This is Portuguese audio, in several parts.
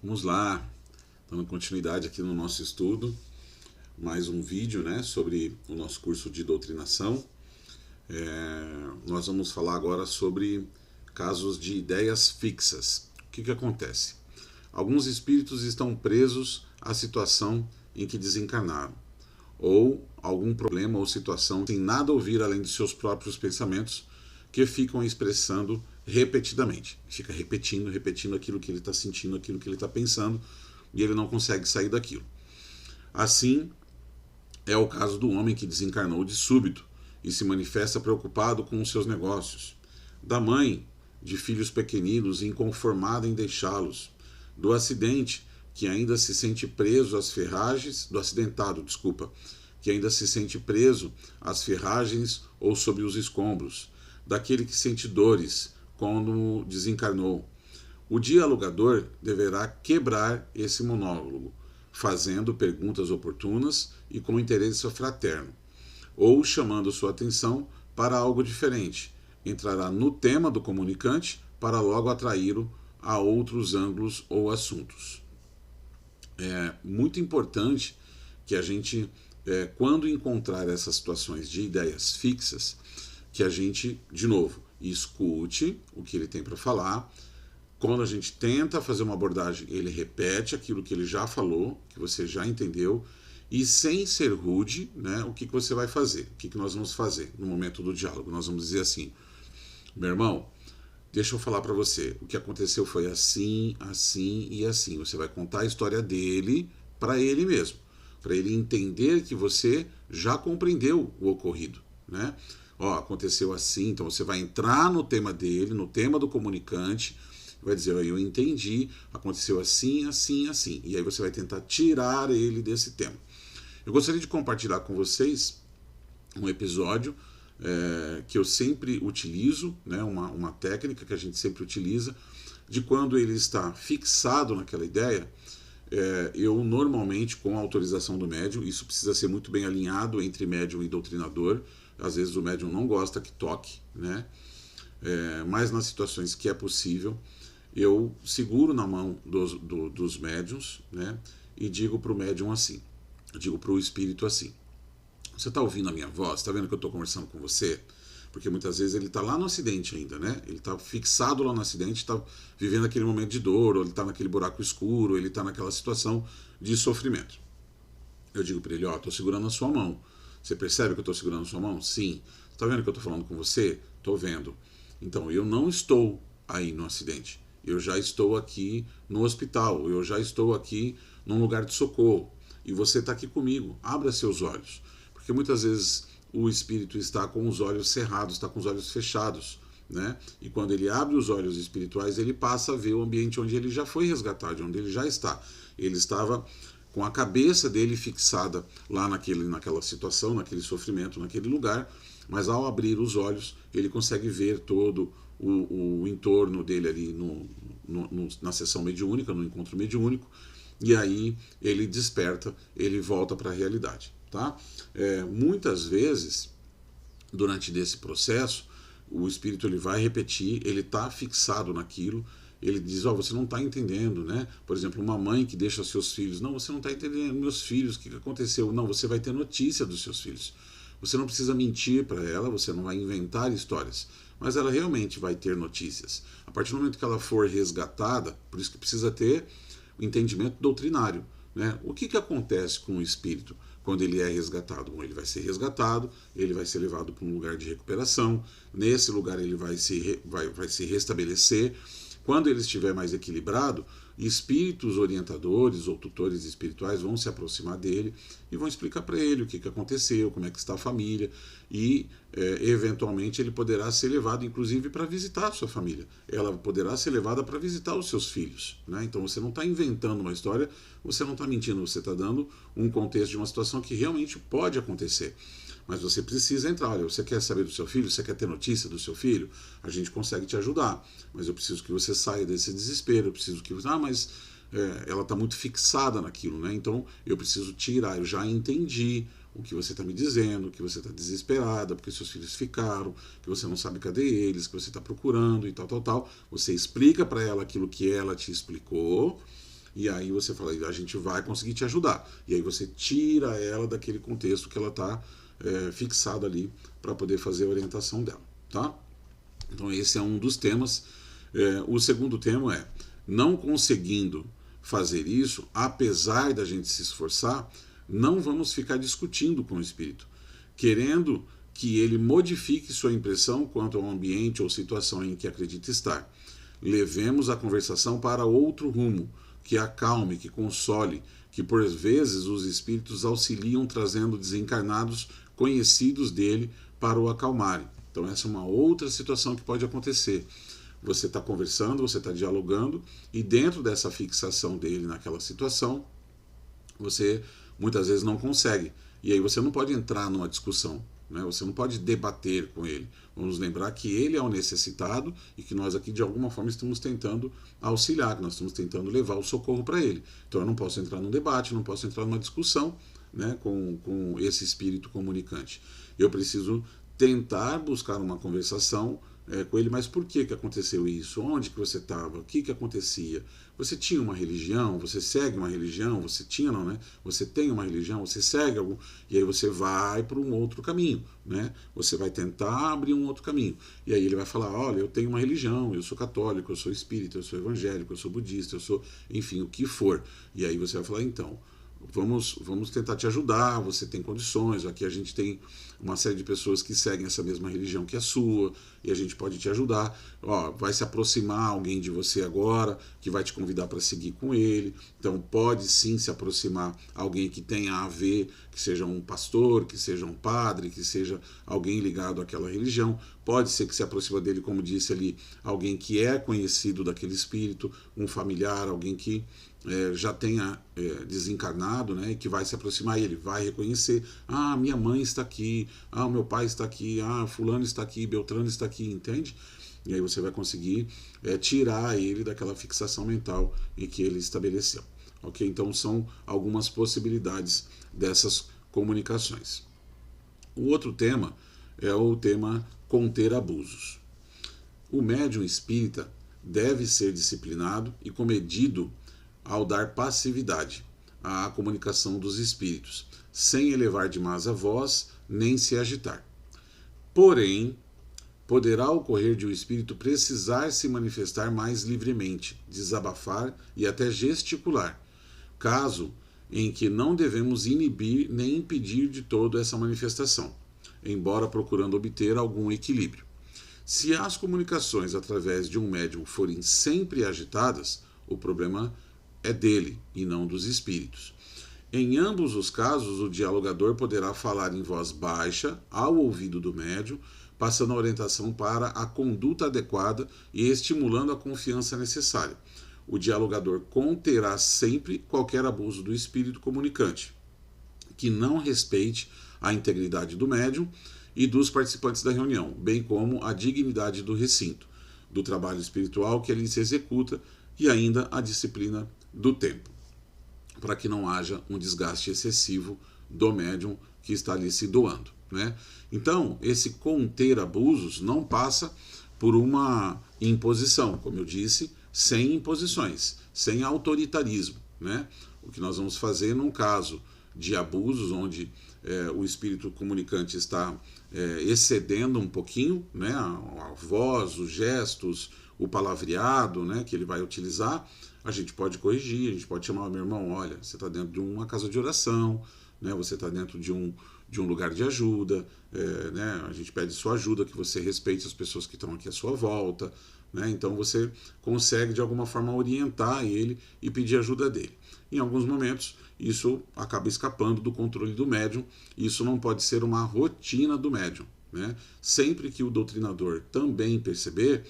Vamos lá, dando continuidade aqui no nosso estudo, mais um vídeo, né, sobre o nosso curso de doutrinação. Nós vamos falar agora sobre casos de ideias fixas. O que acontece? Alguns espíritos estão presos à situação em que desencarnaram, ou algum problema ou situação sem nada ouvir além de seus próprios pensamentos, que ficam expressando repetidamente. Fica repetindo aquilo que ele está sentindo, aquilo que ele está pensando, e ele não consegue sair daquilo. Assim, é o caso do homem que desencarnou de súbito e se manifesta preocupado com os seus negócios, da mãe de filhos pequeninos e inconformada em deixá-los, do acidente que ainda se sente preso às ferragens, do acidentado, que ainda se sente preso às ferragens ou sob os escombros, daquele que sente dores quando desencarnou. O dialogador deverá quebrar esse monólogo, fazendo perguntas oportunas e com interesse fraterno, ou chamando sua atenção para algo diferente. Entrará no tema do comunicante para logo atraí-lo a outros ângulos ou assuntos. É muito importante que a gente, quando encontrar essas situações de ideias fixas, que a gente, de novo, escute o que ele tem para falar. Quando a gente tenta fazer uma abordagem, ele repete aquilo que ele já falou, que você já entendeu, e sem ser rude, né, o que você vai fazer? O que nós vamos fazer no momento do diálogo? Nós vamos dizer assim: meu irmão, deixa eu falar para você, o que aconteceu foi assim, assim e assim. Você vai contar a história dele para ele mesmo, para ele entender que você já compreendeu o ocorrido, né? Ó, aconteceu assim, então você vai entrar no tema dele, no tema do comunicante, vai dizer, ó, eu entendi, aconteceu assim, assim, assim. E aí você vai tentar tirar ele desse tema. Eu gostaria de compartilhar com vocês um episódio que eu sempre utilizo, né, uma técnica que a gente sempre utiliza, de quando ele está fixado naquela ideia. Eu normalmente, com a autorização do médium, isso precisa ser muito bem alinhado entre médium e doutrinador. Às vezes o médium não gosta que toque, né? Mas nas situações que é possível, eu seguro na mão dos médiums, né? E digo para o médium assim, eu digo para o espírito assim: você está ouvindo a minha voz? Está vendo que eu estou conversando com você? Porque muitas vezes ele está lá no acidente ainda, né? Ele está fixado lá no acidente, está vivendo aquele momento de dor, ou ele está naquele buraco escuro, ou ele está naquela situação de sofrimento. Eu digo para ele: ó, estou segurando a sua mão. Você percebe que eu estou segurando a sua mão? Sim. Está vendo que eu estou falando com você? Estou vendo. Então, eu não estou aí no acidente. Eu já estou aqui no hospital. Eu já estou aqui num lugar de socorro. E você está aqui comigo. Abra seus olhos. Porque muitas vezes o espírito está com os olhos cerrados, está com os olhos fechados, né? E quando ele abre os olhos espirituais, ele passa a ver o ambiente onde ele já foi resgatado, onde ele já está. Ele estava com a cabeça dele fixada lá naquela situação, naquele sofrimento, naquele lugar, mas ao abrir os olhos, ele consegue ver todo o entorno dele ali na sessão mediúnica, no encontro mediúnico, e aí ele desperta, ele volta para a realidade. Tá? Muitas vezes, durante esse processo, o espírito ele vai repetir, ele está fixado naquilo, ele diz, ó, você não está entendendo, né? Por exemplo, uma mãe que deixa seus filhos, não, você não está entendendo, meus filhos, o que aconteceu? Não, você vai ter notícia dos seus filhos. Você não precisa mentir para ela, você não vai inventar histórias, mas ela realmente vai ter notícias. A partir do momento que ela for resgatada, por isso que precisa ter o entendimento doutrinário, né? O que acontece com o espírito quando ele é resgatado? Bom, ele vai ser resgatado, ele vai ser levado para um lugar de recuperação, nesse lugar ele vai se restabelecer. Quando ele estiver mais equilibrado, espíritos orientadores ou tutores espirituais vão se aproximar dele e vão explicar para ele o que aconteceu, como é que está a família, e eventualmente ele poderá ser levado inclusive para visitar a sua família. Ela poderá ser levada para visitar os seus filhos, né? Então você não está inventando uma história, você não está mentindo, você está dando um contexto de uma situação que realmente pode acontecer. Mas você precisa entrar. Olha, você quer saber do seu filho? Você quer ter notícia do seu filho? A gente consegue te ajudar. Mas eu preciso que você saia desse desespero. Eu preciso que você... mas ela está muito fixada naquilo, né? Então eu preciso tirar. Eu já entendi o que você está me dizendo, que você está desesperada, porque seus filhos ficaram, que você não sabe cadê eles, que você está procurando e tal. Você explica para ela aquilo que ela te explicou. e aí você fala, a gente vai conseguir te ajudar. E aí você tira ela daquele contexto que ela está fixada ali para poder fazer a orientação dela, tá? Então esse é um dos temas. O segundo tema é, não conseguindo fazer isso, apesar da gente se esforçar, não vamos ficar discutindo com o espírito, querendo que ele modifique sua impressão quanto ao ambiente ou situação em que acredita estar. Levemos a conversação para outro rumo, que acalme, que console, que por vezes os espíritos auxiliam trazendo desencarnados conhecidos dele para o acalmarem. Então essa é uma outra situação que pode acontecer. Você está conversando, você está dialogando, e dentro dessa fixação dele naquela situação, você muitas vezes não consegue. E aí você não pode entrar numa discussão, né? Você não pode debater com ele. Vamos lembrar que ele é o necessitado e que nós aqui de alguma forma estamos tentando auxiliar, que nós estamos tentando levar o socorro para ele. Então eu não posso entrar num debate, não posso entrar numa discussão, né, com esse espírito comunicante. Eu preciso tentar buscar uma conversação com ele, mas por que aconteceu isso? Onde que você estava? O que acontecia? Você tinha uma religião? Você segue uma religião? Você tinha, não, né? Você tem uma religião? Você segue algum? E aí você vai para um outro caminho, né? Você vai tentar abrir um outro caminho. E aí ele vai falar, olha, eu tenho uma religião, eu sou católico, eu sou espírita, eu sou evangélico, eu sou budista, eu sou, enfim, o que for. E aí você vai falar, então, vamos tentar te ajudar, você tem condições, aqui a gente tem uma série de pessoas que seguem essa mesma religião que a sua, e a gente pode te ajudar. Ó, vai se aproximar alguém de você agora, que vai te convidar para seguir com ele, então pode sim se aproximar alguém que tenha a ver, que seja um pastor, que seja um padre, que seja alguém ligado àquela religião, pode ser que se aproxima dele, como disse ali, alguém que é conhecido daquele espírito, um familiar, alguém que já tenha desencarnado, né, e que vai se aproximar, ele vai reconhecer, minha mãe está aqui, meu pai está aqui, fulano está aqui, Beltrano está aqui, entende? E aí você vai conseguir tirar ele daquela fixação mental em que ele estabeleceu. Ok? Então são algumas possibilidades dessas comunicações. O outro tema é o tema conter abusos. O médium espírita deve ser disciplinado e comedido ao dar passividade à comunicação dos espíritos, sem elevar demais a voz, nem se agitar. Porém, poderá ocorrer de o espírito precisar se manifestar mais livremente, desabafar e até gesticular, caso em que não devemos inibir nem impedir de todo essa manifestação, embora procurando obter algum equilíbrio. Se as comunicações através de um médium forem sempre agitadas, o problema é dele e não dos espíritos. Em ambos os casos, o dialogador poderá falar em voz baixa ao ouvido do médium, passando a orientação para a conduta adequada e estimulando a confiança necessária. O dialogador conterá sempre qualquer abuso do espírito comunicante, que não respeite a integridade do médium e dos participantes da reunião, bem como a dignidade do recinto, do trabalho espiritual que ali se executa e ainda a disciplina do tempo, para que não haja um desgaste excessivo do médium que está ali se doando, né? Então, esse conter abusos não passa por uma imposição, como eu disse, sem imposições, sem autoritarismo, né? O que nós vamos fazer num caso de abusos, onde o espírito comunicante está excedendo um pouquinho, né, a voz, os gestos, o palavreado, né, que ele vai utilizar, a gente pode corrigir, a gente pode chamar, meu irmão, olha, você está dentro de uma casa de oração, né, você está dentro de um lugar de ajuda, né, a gente pede sua ajuda, que você respeite as pessoas que estão aqui à sua volta, né, então você consegue de alguma forma orientar ele e pedir ajuda dele. Em alguns momentos, isso acaba escapando do controle do médium, e isso não pode ser uma rotina do médium, né? Sempre que o doutrinador também perceber,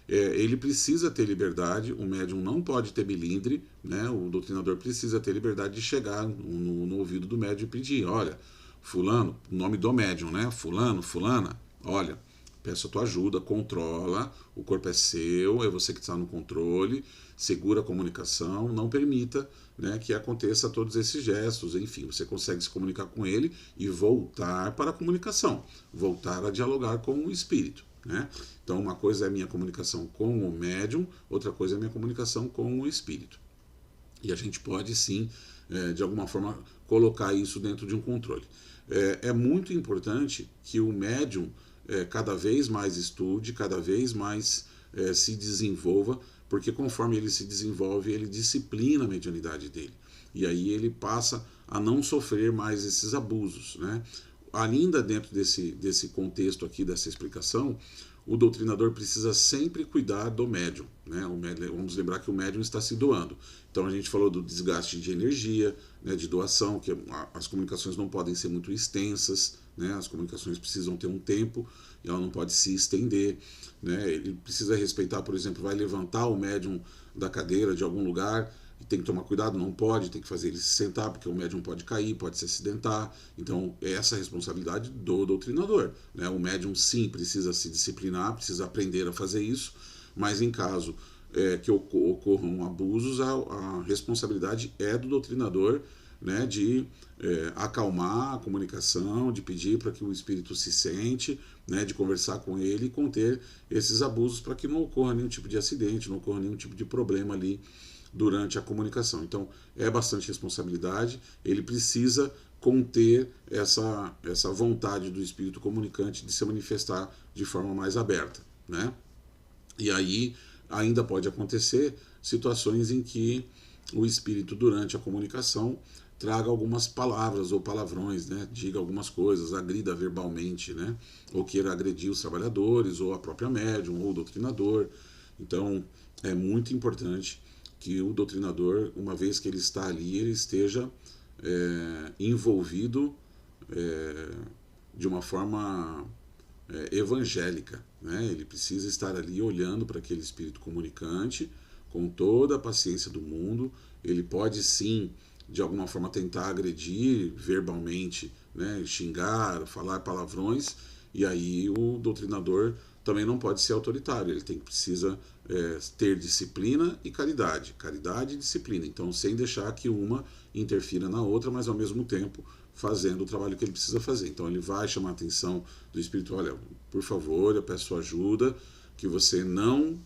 ele precisa ter liberdade, o médium não pode ter melindre, né? O doutrinador precisa ter liberdade de chegar no ouvido do médium e pedir, olha, fulano, o nome do médium, né? Fulano, fulana, olha, peço a tua ajuda, controla, o corpo é seu, é você que está no controle, segura a comunicação, não permita, né, que aconteça todos esses gestos, enfim, você consegue se comunicar com ele e voltar para a comunicação, voltar a dialogar com o espírito, né? Então uma coisa é a minha comunicação com o médium, outra coisa é a minha comunicação com o espírito. E a gente pode sim, de alguma forma, colocar isso dentro de um controle. É muito importante que o médium cada vez mais estude, cada vez mais se desenvolva, porque conforme ele se desenvolve, ele disciplina a mediunidade dele. E aí ele passa a não sofrer mais esses abusos, né? Ainda dentro desse contexto aqui, dessa explicação, o doutrinador precisa sempre cuidar do médium, né? Vamos lembrar que o médium está se doando. Então a gente falou do desgaste de energia, né, de doação, que as comunicações não podem ser muito extensas, né? As comunicações precisam ter um tempo e ela não pode se estender, né? Ele precisa respeitar, por exemplo, vai levantar o médium da cadeira de algum lugar, e tem que tomar cuidado, não pode, tem que fazer ele se sentar, porque o médium pode cair, pode se acidentar. Então, é essa a responsabilidade do doutrinador, né? O médium, sim, precisa se disciplinar, precisa aprender a fazer isso, mas em caso que ocorram abusos, a responsabilidade é do doutrinador, né, de acalmar a comunicação, de pedir para que o espírito se sente, né, de conversar com ele e conter esses abusos para que não ocorra nenhum tipo de acidente, não ocorra nenhum tipo de problema ali durante a comunicação. Então, é bastante responsabilidade, ele precisa conter essa vontade do espírito comunicante de se manifestar de forma mais aberta, né? E aí ainda pode acontecer situações em que o espírito, durante a comunicação, traga algumas palavras ou palavrões, né? Diga algumas coisas, agrida verbalmente, né? Ou queira agredir os trabalhadores, ou a própria médium, ou o doutrinador. Então, é muito importante que o doutrinador, uma vez que ele está ali, ele esteja envolvido de uma forma evangélica, né? Ele precisa estar ali olhando para aquele espírito comunicante com toda a paciência do mundo. Ele pode sim, de alguma forma, tentar agredir verbalmente, né? Xingar, falar palavrões, e aí o doutrinador também não pode ser autoritário, ele precisa ter disciplina e caridade, caridade e disciplina, então sem deixar que uma interfira na outra, mas ao mesmo tempo fazendo o trabalho que ele precisa fazer. Então ele vai chamar a atenção do espírito: olha, por favor, eu peço sua ajuda, que você não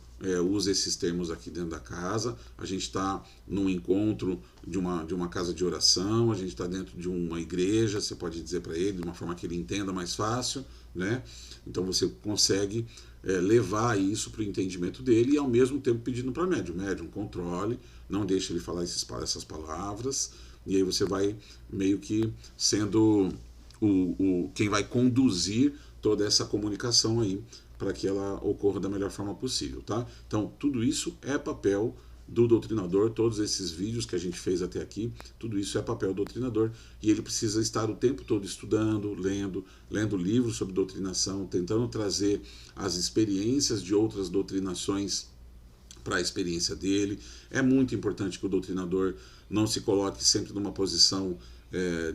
use esses termos aqui dentro da casa, a gente está num encontro de uma casa de oração, a gente está dentro de uma igreja, você pode dizer para ele de uma forma que ele entenda mais fácil, né? Então você consegue levar isso para o entendimento dele e ao mesmo tempo pedindo para médium, controle, não deixe ele falar essas palavras, e aí você vai meio que sendo quem vai conduzir toda essa comunicação aí para que ela ocorra da melhor forma possível, tá? Então, tudo isso é papel do doutrinador, todos esses vídeos que a gente fez até aqui, tudo isso é papel do doutrinador, e ele precisa estar o tempo todo estudando, lendo livros sobre doutrinação, tentando trazer as experiências de outras doutrinações para a experiência dele. É muito importante que o doutrinador não se coloque sempre numa posição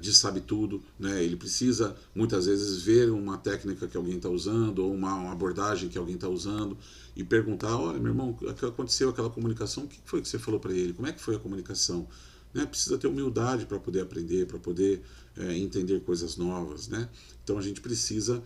de sabe tudo, né? Ele precisa muitas vezes ver uma técnica que alguém está usando ou uma abordagem que alguém está usando e perguntar: olha, meu irmão, o que aconteceu, aquela comunicação, o que foi que você falou para ele, como é que foi a comunicação, né? Precisa ter humildade para poder aprender, para poder entender coisas novas, né? Então a gente precisa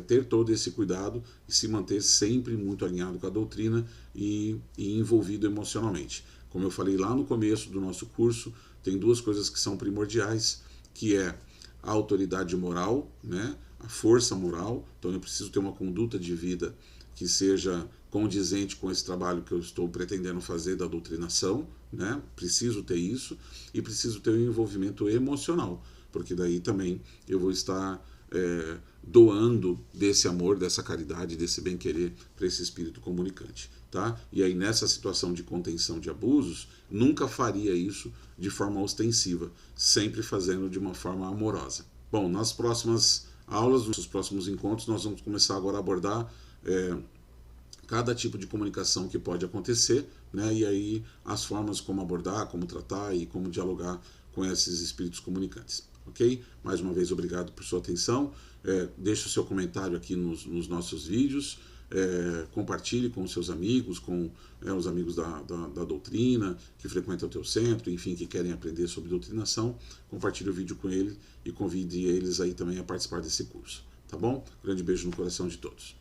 ter todo esse cuidado e se manter sempre muito alinhado com a doutrina e envolvido emocionalmente. Como eu falei lá no começo do nosso curso, tem duas coisas que são primordiais, que é a autoridade moral, né? A força moral. Então eu preciso ter uma conduta de vida que seja condizente com esse trabalho que eu estou pretendendo fazer da doutrinação, né? Preciso ter isso, e preciso ter um envolvimento emocional, porque daí também eu vou estar doando desse amor, dessa caridade, desse bem-querer para esse espírito comunicante, tá? E aí nessa situação de contenção de abusos, nunca faria isso de forma ostensiva, sempre fazendo de uma forma amorosa. Bom, nas próximas aulas, nos próximos encontros, nós vamos começar agora a abordar cada tipo de comunicação que pode acontecer, né? E aí as formas como abordar, como tratar e como dialogar com esses espíritos comunicantes. Ok? Mais uma vez, obrigado por sua atenção. Deixe o seu comentário aqui nos nossos vídeos. Compartilhe com os seus amigos, com os amigos da doutrina, que frequentam o teu centro, enfim, que querem aprender sobre doutrinação. Compartilhe o vídeo com eles e convide eles aí também a participar desse curso. Tá bom? Grande beijo no coração de todos.